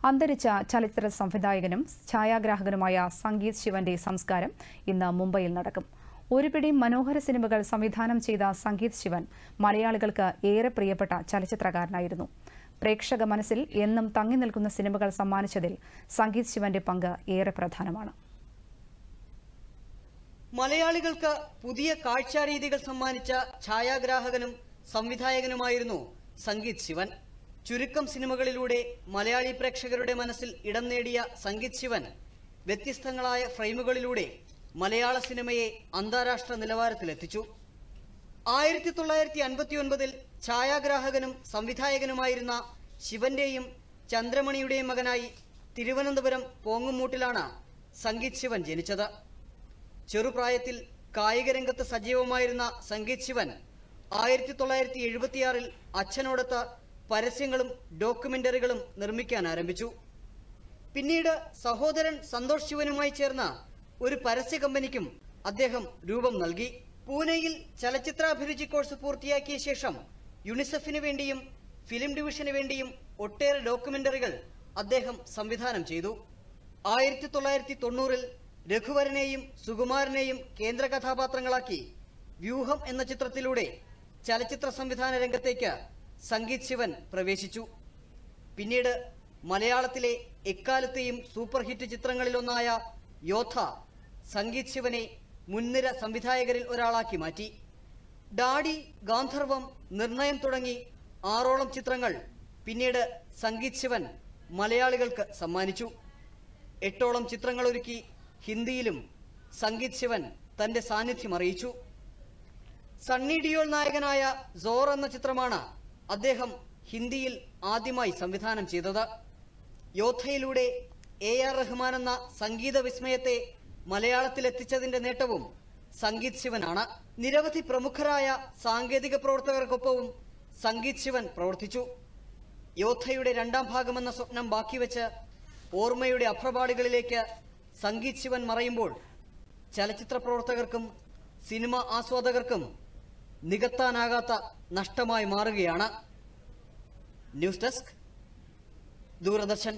അന്തരിച്ച ചലച്ചിത്ര സംവിധായകനും ഛായാഗ്രാഹകനുമായ സംഗീത് ശിവന്റെ സംസ്കാരം ഇന്ന് മുംബൈയിൽ നടക്കും. ഒരു പിടി മനോഹര സിനിമകൾ സംവിധാനം ചെയ്ത സംഗീത് ശിവൻ മലയാളികൾക്ക് ഏറെ പ്രിയപ്പെട്ട ചലച്ചിത്രകാരനായിരുന്നു. പ്രേക്ഷക മനസ്സിൽ എന്നും തങ്ങി നിൽക്കുന്ന സിനിമകൾ സമ്മാനിച്ചതിൽ സംഗീത് ശിവന്റെ പങ്ക് ഏറെ പ്രധാനമാണ്. മലയാളികൾക്ക് പുതിയ കാഴ്ചാരീതികൾ സമ്മാനിച്ച ഛായാഗ്രാഹകനും സംവിധായകനുമായിരുന്നു സംഗീത് ശിവൻ. ചുരുക്കം സിനിമകളിലൂടെ മലയാളി പ്രേക്ഷകരുടെ മനസ്സിൽ ഇടം നേടിയ സംഗീത് ശിവൻ വ്യത്യസ്തങ്ങളായ ഫ്രെയിമുകളിലൂടെ മലയാള സിനിമയെ അന്താരാഷ്ട്ര നിലവാരത്തിലെത്തിച്ചു. 1959-ൽ ഛായാഗ്രാഹകനും സംവിധായകനുമായിരുന്ന ശിവന്റെയും ചന്ദ്രമണിയുടെയും മകനായി തിരുവനന്തപുരം പോങ്ങുമൂട്ടിലാണ് സംഗീത് ശിവൻ ജനിച്ചത്. ചെറുപ്രായത്തിൽ കായികരംഗത്ത് സജീവമായിരുന്ന സംഗീത് ശിവൻ 1976-ൽ അച്ഛനോടൊത്ത് പരസ്യങ്ങളും ഡോക്യുമെന്ററികളും നിർമ്മിക്കാൻ ആരംഭിച്ചു. പിന്നീട് സഹോദരൻ സന്തോഷ് ശിവനുമായി ചേർന്ന ഒരു പരസ്യ കമ്പനിക്കും അദ്ദേഹം രൂപം നൽകി. പൂനെയിൽ ചലച്ചിത്രാഭിരുചി കോഴ്സ് പൂർത്തിയാക്കിയ ശേഷം യുണിസെഫിന് വേണ്ടിയും ഫിലിം ഡിവിഷന് വേണ്ടിയും ഒട്ടേറെ ഡോക്യുമെന്ററികൾ അദ്ദേഹം സംവിധാനം ചെയ്തു. 1990-ൽ രഘുവരനെയും സുകുമാരനെയും കേന്ദ്ര കഥാപാത്രങ്ങളാക്കി വ്യൂഹം എന്ന ചിത്രത്തിലൂടെ ചലച്ചിത്ര സംവിധാന രംഗത്തേക്ക് സംഗീത് ശിവൻ പ്രവേശിച്ചു. പിന്നീട് മലയാളത്തിലെ എക്കാലത്തെയും സൂപ്പർ ഹിറ്റ് ചിത്രങ്ങളിലൊന്നായ യോദ്ധ സംഗീത് ശിവനെ മുൻനിര സംവിധായകരിൽ ഒരാളാക്കി മാറ്റി. ഡാഡി, ഗാന്ധർവം, നിർണയം തുടങ്ങി 6ഓളം ചിത്രങ്ങൾ പിന്നീട് സംഗീത് ശിവൻ മലയാളികൾക്ക് സമ്മാനിച്ചു. 8ഓളം ചിത്രങ്ങളൊരുക്കി ഹിന്ദിയിലും സംഗീത് ശിവൻ തന്റെ സാന്നിധ്യം അറിയിച്ചു. സണ്ണി ഡിയോൾ നായകനായ സോർ എന്ന ചിത്രമാണ് അദ്ദേഹം ഹിന്ദിയിൽ ആദ്യമായി സംവിധാനം ചെയ്തത്. യോദ്ധയിലൂടെ AR റഹ്മാൻ എന്ന സംഗീത വിസ്മയത്തെ മലയാളത്തിലെത്തിച്ചതിന്റെ നേട്ടവും സംഗീത് ശിവനാണ്. നിരവധി പ്രമുഖരായ സാങ്കേതിക പ്രവർത്തകർക്കൊപ്പവും സംഗീത് ശിവൻ പ്രവർത്തിച്ചു. യോദ്ധയുടെ 2ാം ഭാഗമെന്ന സ്വപ്നം ബാക്കിവെച്ച് ഓർമ്മയുടെ അഭ്രപാളികളിലേക്ക് സംഗീത് ശിവൻ മറയുമ്പോൾ ചലച്ചിത്ര പ്രവർത്തകർക്കും സിനിമ ആസ്വാദകർക്കും നികത്താനാകാത്ത നഷ്ടമായി മാറുകയാണ്. News desk, Doordarshan.